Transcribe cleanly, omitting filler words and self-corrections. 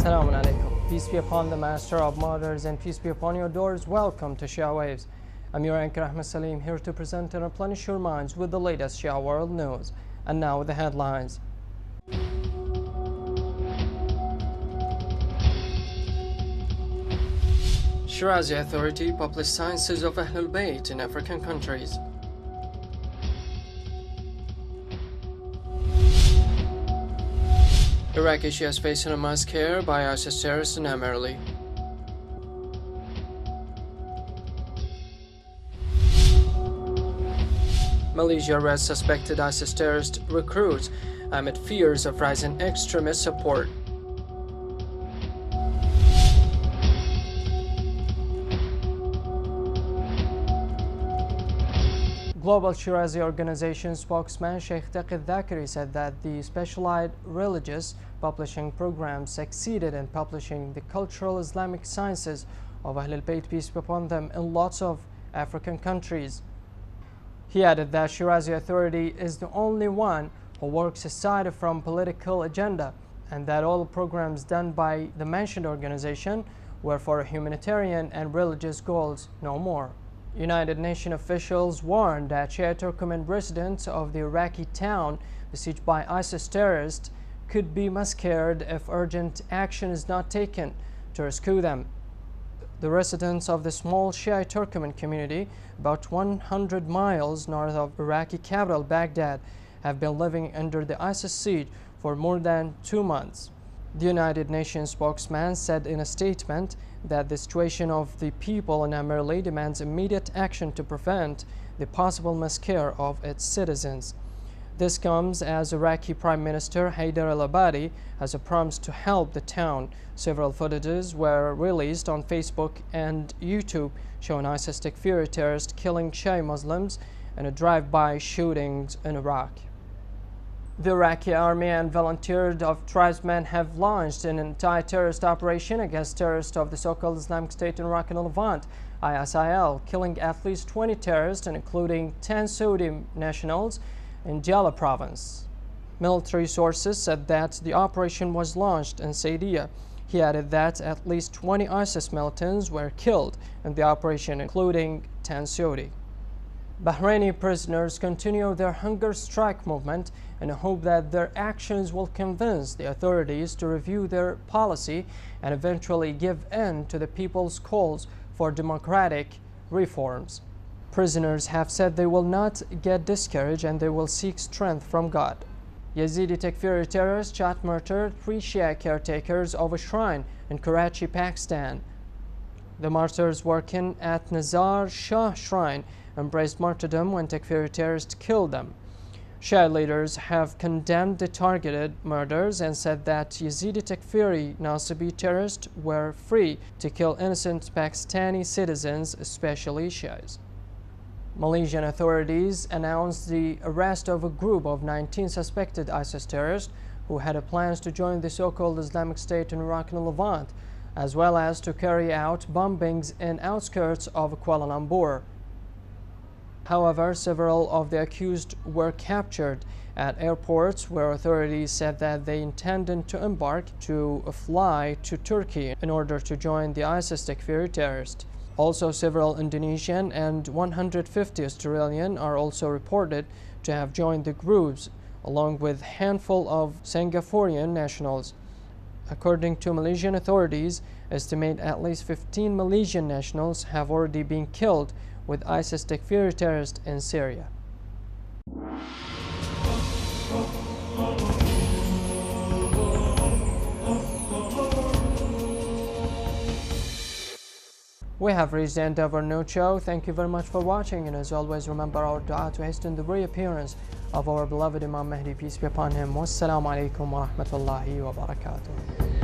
Assalamu alaikum. Peace be upon the Master of Martyrs and peace be upon your doors. Welcome to Shia Waves. I'm your anchor Ahmed Saleem, here to present and replenish your minds with the latest Shia world news. And now the headlines. Shirazi Authority published sciences of Ahlul Bayt in African countries. Iraqi Shias facing a massacre by ISIS terrorists in Amerli. Malaysia arrests suspected ISIS terrorist recruits amid fears of rising extremist support. Global Shirazi Organization spokesman Sheikh Taqi Dhakiri said that the specialized religious publishing programs succeeded in publishing the cultural Islamic sciences of Ahlul Bayt, peace be upon them, in lots of African countries. He added that Shirazi Authority is the only one who works aside from political agenda, and that all programs done by the mentioned organization were for humanitarian and religious goals, no more. United Nations officials warned that Shia Turkmen residents of the Iraqi town besieged by ISIS terrorists could be massacred if urgent action is not taken to rescue them. The residents of the small Shia Turkmen community, about 100 miles north of Iraqi capital Baghdad, have been living under the ISIS siege for more than 2 months. The United Nations spokesman said in a statement that the situation of the people in Amerli demands immediate action to prevent the possible massacre of its citizens. This comes as Iraqi Prime Minister Haider al-Abadi has promised to help the town. Several footages were released on Facebook and YouTube showing ISIS Takfiri terrorists killing Shia Muslims in a drive-by shootings in Iraq. The Iraqi army and volunteers of tribesmen have launched an anti-terrorist operation against terrorists of the so-called Islamic State in Iraq and Levant, ISIL, killing at least 20 terrorists, including 10 Saudi nationals in Jala province. Military sources said that the operation was launched in Saidia. He added that at least 20 ISIS militants were killed in the operation, including 10 Saudi. Bahraini prisoners continue their hunger strike movement in the hope that their actions will convince the authorities to review their policy and eventually give in to the people's calls for democratic reforms. Prisoners have said they will not get discouraged and they will seek strength from God. Yazidi Takfiri terrorists shot murdered 3 Shia caretakers of a shrine in Karachi, Pakistan. The martyrs working at Nazar Shah shrine embraced martyrdom when Takfiri terrorists killed them. Shia leaders have condemned the targeted murders and said that Yazidi Takfiri Nasibi terrorists were free to kill innocent Pakistani citizens, especially Shias. Malaysian authorities announced the arrest of a group of 19 suspected ISIS terrorists who had plans to join the so-called Islamic State in Iraq and Levant, as well as to carry out bombings in outskirts of Kuala Lumpur. However, several of the accused were captured at airports where authorities said that they intended to embark to fly to Turkey in order to join the ISIS Takfiri terrorists. Also, several Indonesian and 150 Australian are also reported to have joined the groups, along with a handful of Singaporean nationals. According to Malaysian authorities, estimate at least 15 Malaysian nationals have already been killed with ISIS Takfiri terrorists in Syria. We have reached the end of our news show. Thank you very much for watching, and as always, remember our dua to hasten the reappearance of our beloved Imam Mahdi, peace be upon him. Wassalamu alaikum wa rahmatullahi wa barakatuh.